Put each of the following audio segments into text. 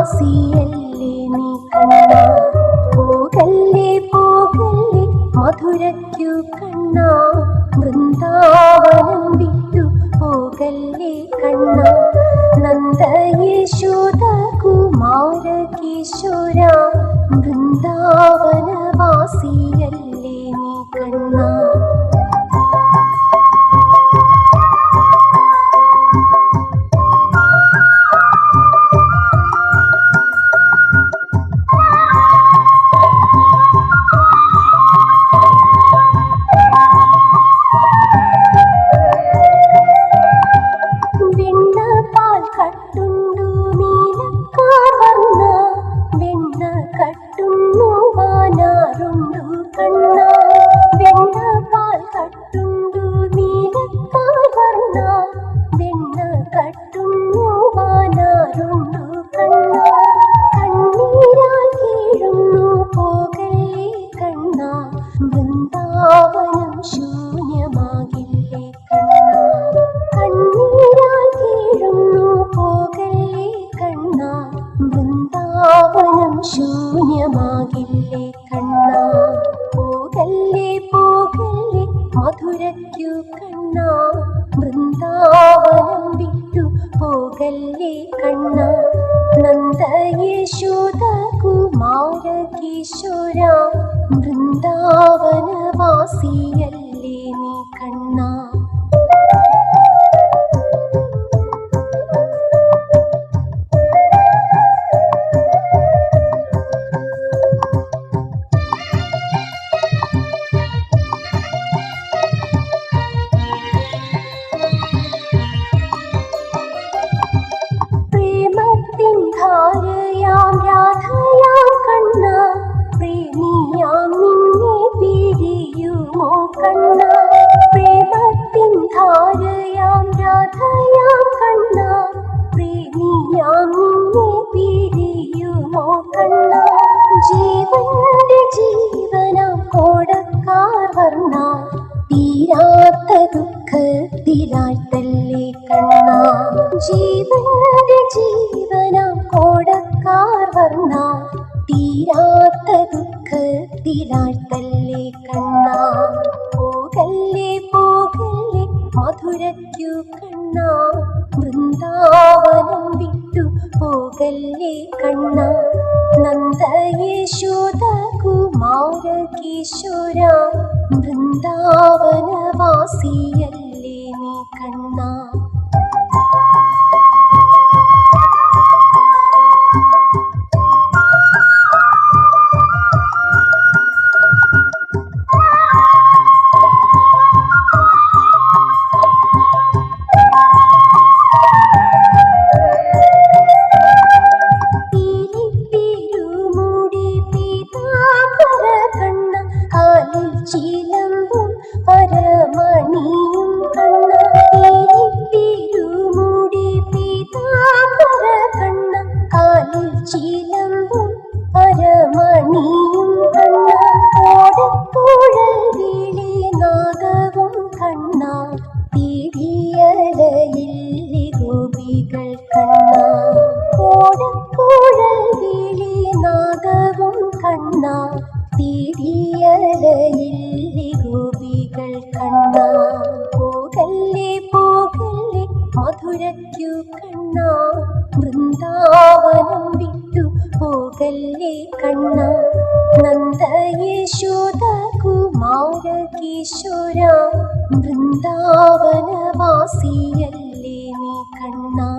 വാസിയല്ലേ നീ കണ്ണാ. പോകല്ലേ പോകല്ലേ മധുരയ്ക്കു കണ്ണാ, വൃന്ദാവനം വിട്ടു പോകല്ലേ കണ്ണാ. നന്ദ യശോദ കുമാര കിശോര, വൃന്ദാവന വാസിയല്ലേ നീ കണ്ണാ. വൃന്ദാവനം ശൂന്യമാകില്ലേ കണ്ണാ, കണ്ണീരാൽ കേഴുന്നു പോകല്ലേ കണ്ണാ. വൃന്ദാവനം ശൂന്യമാകില്ലേ കണ്ണാ. പോകല്ലേ പോകല്ലേ മധുരയ്ക്കു കണ്ണാ, വൃന്ദാവനം വിട്ടു പോകല്ലേ കണ്ണാ. നന്ദ യശോദ കുമാര കിശോര, വൃന്ദാവന വാസിയല്ലേ നീ കണ്ണാ. പ്രേമത്തിൻ ധാരയാം രാധയാം കണ്ണാ, പ്രേമിയാം നിന്നെ പിരിയുമോ കണ്ണാ. പ്രേമത്തിൻ ധാരയാം രാധയാം കണ്ണാ, പ്രേമിയാം നിന്നെ പിരിയുമോ കണ്ണാ. ജീവന്റെ ജീവനാം കോടക്കാർ വർണ്ണ, തീരാത്ത ദുഃഖത്തിലാഴ്ത്തല്ലേ കണ്ണാ. ജീവന്റെ ജീവനാം കോടക്കാർ വർണ്ണ, തീരാത്ത ദുഃഖത്തിലാഴ്ത്തല്ലേ കണ്ണാ. പോകല്ലേ പോകല്ലേ മധുരയ്ക്കു കണ്ണാ, വൃന്ദാവനം വിട്ടു പോകല്ലേ കണ്ണാ. നന്ദ യശോദ കുമാര കിശോര, വൃന്ദാവന വാസിയല്ലേ നീ കണ്ണാ. ചിലമ്പും പരമണിയും കണ്ണ, തിരുമുടി പീതാംബര കണ്ണ, കാലിൽ ചിലമ്പും പരമണിയും കണ്ണ. ഓടക്കുഴൽ വിളി നാദവും കണ്ണ, തിരിയലയില്ലി ഗോപികൾ കണ്ണ. ഓടക്കുഴൽ വിളി നാദവും കണ്ണ, തിരിയലയില്ലി ഗോപികൾ കണ്ണാ. പോകല്ലേ പോകല്ലേ മധുരയ്ക്കു കണ്ണാ, വൃന്ദാവനം വിട്ടു പോകല്ലേ കണ്ണാ. നന്ദ യശോദ കുമാര കിശോര, വൃന്ദാവന വാസിയല്ലേ നീ കണ്ണാ.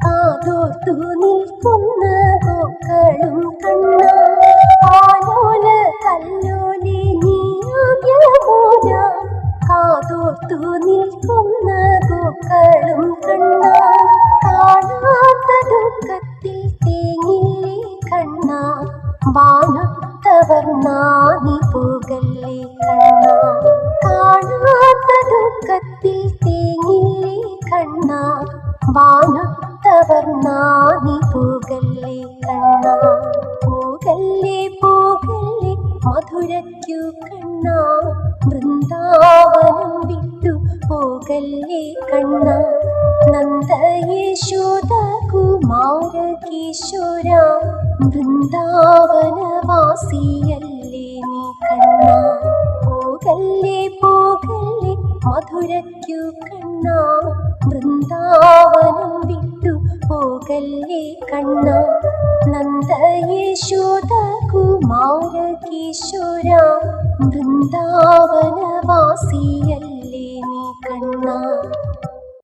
കാതോർത്തു നിൽക്കുന്ന പൂക്കളും കണ്ണ, ആലോല കല്ലോലി നീയാം യമുന. കാതോർത്തു നിൽക്കുന്ന പൂക്കളും കണ്ണ, കാണാത്ത ദുഃഖത്തിൽ തേങ്ങില്ലേ കണ്ണ. വാനൊത്തവർണ്ണാ നീ പോകല്ലേ കണ്ണ. മധുരയ്ക്കു കണ്ണാ, വൃന്ദാവനം വിട്ടു പോകല്ലേ കണ്ണാ. നന്ദയേശോദ കുമാര കിശോര, വൃന്ദാവനവാസിയല്ലേ നീ കണ്ണാ. പോകല്ലേ പോകല്ലേ മധുരയ്ക്കു കണ്ണാ, വൃന്ദാവനം വിട്ടു പോകല്ലേ കണ്ണാ. നന്ദയേശോദ കുമാര കിശോര, വൃന്ദാവനവാസിയല്ലേ നീ കണ്ണാ.